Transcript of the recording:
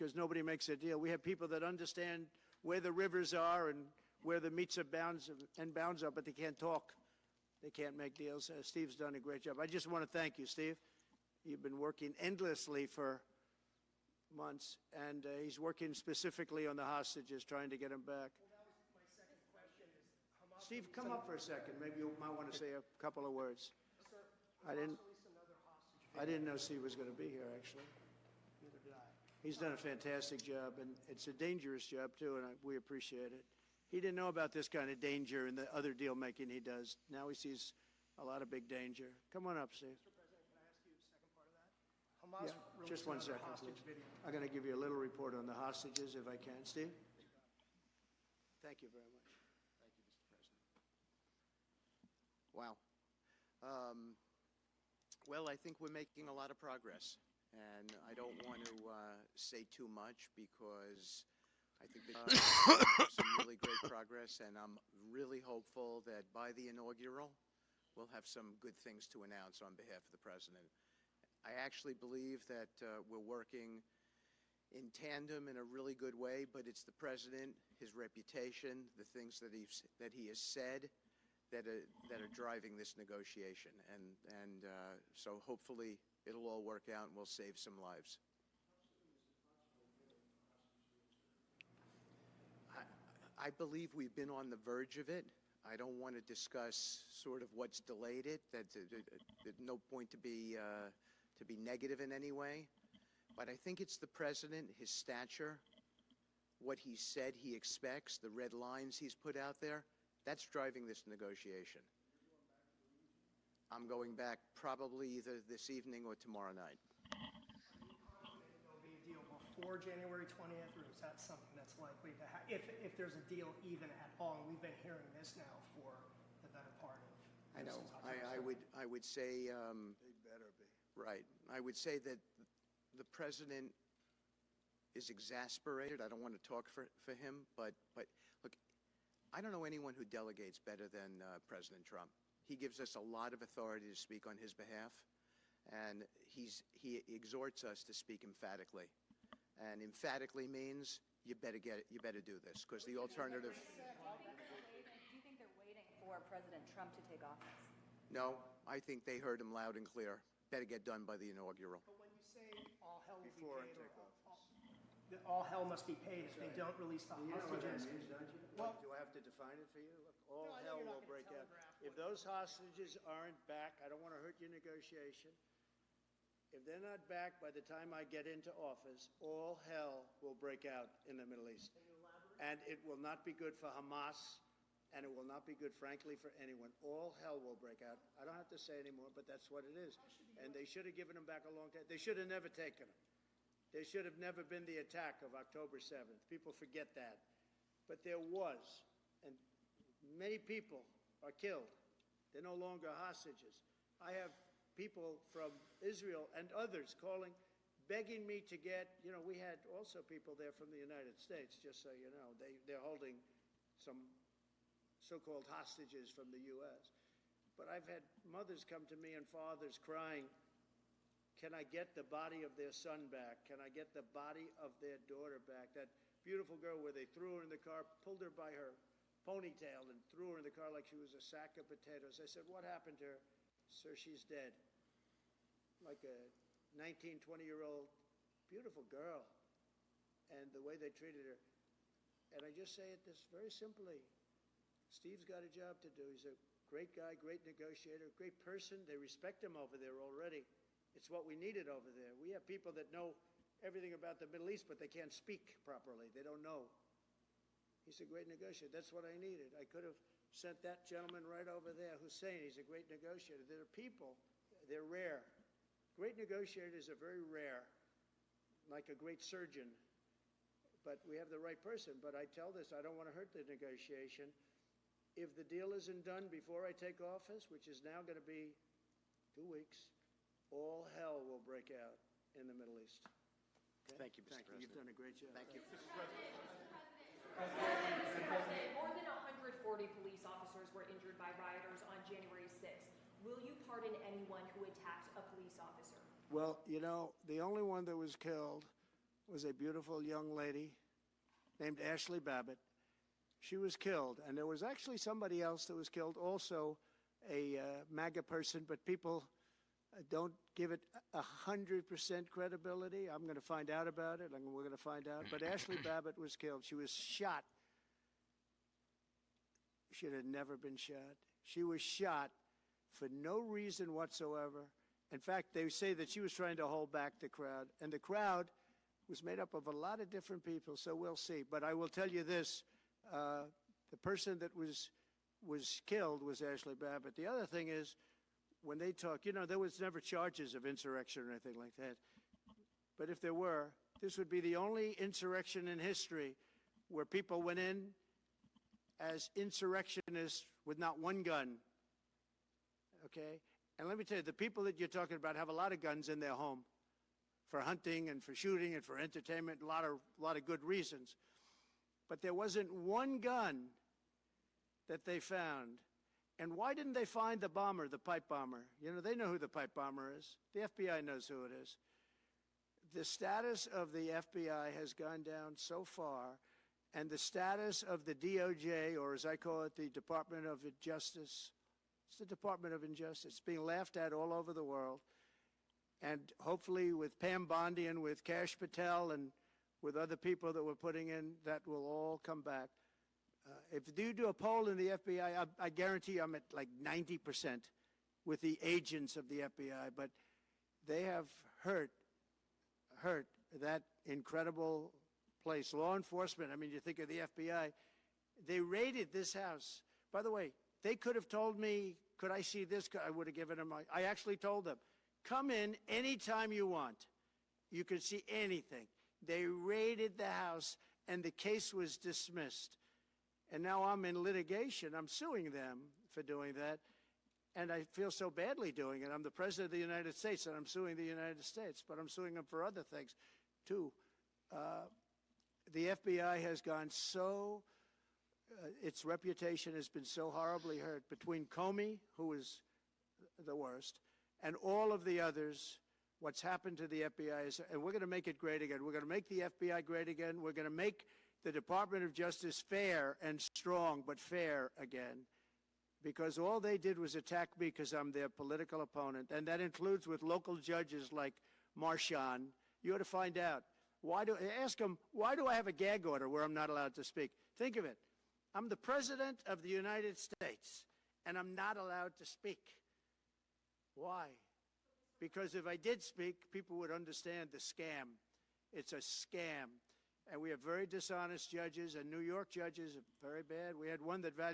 because nobody makes a deal. We have people that understand where the rivers are and where the meets and bounds are, but they can't talk. They can't make deals. Steve's done a great job. I just want to thank you, Steve. You've been working endlessly for months, and he's working specifically on the hostages, trying to get them back. Well, that was my second question is, Hamas Steve, come up for a second. Maybe you might want to say a couple of words. Sir, I didn't released another hostage. know Steve was going to be here, actually. Neither did I. He's done a fantastic job, and it's a dangerous job, too, and we appreciate it. He didn't know about this kind of danger and the other deal-making he does. Now he sees a lot of big danger. Come on up, Steve. Mr. President, can I ask you the second part of that? Hamas Yeah, just released one another second, hostage please. video. I'm going to give you a little report on the hostages, if I can. Steve? Thank you very much. Thank you, Mr. President. Wow. Well, I think we're making a lot of progress, and I don't want to say too much because I think there's some really great progress, and I'm really hopeful that by the inaugural, we'll have some good things to announce on behalf of the President. I actually believe that we're working in tandem in a really good way, but it's the President, his reputation, the things that he has said that are driving this negotiation, and so hopefully it'll all work out and we'll save some lives. I believe we've been on the verge of it. I don't want to discuss sort of what's delayed it. There's no point to be negative in any way, but I think it's the President, his stature, what he said he expects, the red lines he's put out there. That's driving this negotiation. I'm going back probably either this evening or tomorrow night. There'll be a deal before January 20th, or is that something that's likely to happen? If there's a deal even at all, and we've been hearing this now for the better part of. I know. I would say. They better be. Right. I would say that the President is exasperated. I don't want to talk for him, but look, I don't know anyone who delegates better than President Trump. He gives us a lot of authority to speak on his behalf, and he exhorts us to speak emphatically. And emphatically means you better do this, because the alternative. Do you think they're waiting for President Trump to take office? No, I think they heard him loud and clear. Better get done by the inaugural. But when you say all hell will Before I be paid, take office. all hell must be paid if they don't release the You know what that hostages. means, don't you? Well- Do I have to define it for you? Look, all No, I know hell you're not will gonna break out. telegraph If what- those hostages aren't back, I don't want to hurt your negotiation. If they're not back by the time I get into office, all hell will break out in the Middle East. And it will not be good for Hamas, and it will not be good, frankly, for anyone. All hell will break out. I don't have to say anymore, but that's what it is. And they should have given them back a long time. They should have never taken them. There should have never been the attack of October 7th. People forget that. But there was, and many people are killed. They're no longer hostages. I have people from Israel and others calling, begging me to get, we had also people there from the United States, just so you know. They're holding some so-called hostages from the U.S. But I've had mothers come to me and fathers crying, can I get the body of their son back? Can I get the body of their daughter back? That beautiful girl where they threw her in the car, pulled her by her ponytail and threw her in the car like she was a sack of potatoes. I said, what happened to her? Sir, she's dead. Like a 19, 20-year-old beautiful girl. And the way they treated her. And I just say it this very simply. Steve's got a job to do. He's a great guy, great negotiator, great person. They respect him over there already. It's what we needed over there. We have people that know everything about the Middle East, but they can't speak properly. They don't know. He's a great negotiator. That's what I needed. I could have sent that gentleman right over there, Hussein. He's a great negotiator. There are people, they're rare. Great negotiators are very rare, like a great surgeon. But we have the right person. But I tell this, I don't want to hurt the negotiation. If the deal isn't done before I take office, which is now going to be 2 weeks, all hell will break out in the Middle East. Okay? Thank you, Mr. Thank you. President. You've done a great job. Thank you. Mr. President, more than 140 police officers were injured by rioters on January 6th. Will you pardon anyone who attacked a police officer? Well, the only one that was killed was a beautiful young lady named Ashley Babbitt. She was killed, and there was actually somebody else that was killed, also a MAGA person, but people don't give it 100% credibility. I'm going to find out about it, and we're going to find out. But Ashley Babbitt was killed. She was shot. She should have never been shot. She was shot for no reason whatsoever. In fact, they say that she was trying to hold back the crowd, and the crowd was made up of a lot of different people, so we'll see. But I will tell you this, the person that was killed was Ashley Babbitt. The other thing is, when they talk, you know, there was never charges of insurrection or anything like that. But if there were, this would be the only insurrection in history where people went in as insurrectionists with not one gun, okay? And let me tell you, the people that you're talking about have a lot of guns in their home for hunting and for shooting and for entertainment, a lot of good reasons. But there wasn't one gun that they found. And why didn't they find the bomber, the pipe bomber? You know, they know who the pipe bomber is. The FBI knows who it is. The status of the FBI has gone down so far, and the status of the DOJ, or as I call it, the Department of Justice, it's the Department of Injustice. It's being laughed at all over the world. And hopefully with Pam Bondi and with Kash Patel and with other people that we're putting in, that will all come back. If you do a poll in the FBI, I guarantee I'm at like 90% with the agents of the FBI, but they have hurt that incredible place. Law enforcement, I mean, you think of the FBI, they raided this house. By the way, they could have told me, could I see this? I would have given them, I actually told them, come in anytime you want. You can see anything. They raided the house, and the case was dismissed. And now I'm in litigation. I'm suing them for doing that. And I feel so badly doing it. I'm the President of the United States, and I'm suing the United States. But I'm suing them for other things, too. The FBI has gone so, its reputation has been so horribly hurt. Between Comey, who is the worst, and all of the others, what's happened to the FBI is, and we're going to make it great again. We're going to make the FBI great again. We're going to make the Department of Justice fair and strong, but fair again. Because all they did was attack me because I'm their political opponent. And that includes with local judges like Marchand. You ought to find out. Ask them, why do I have a gag order where I'm not allowed to speak? Think of it. I'm the President of the United States, and I'm not allowed to speak. Why? Because if I did speak, people would understand the scam. It's a scam. And we have very dishonest judges, and New York judges are very bad. We had one that valued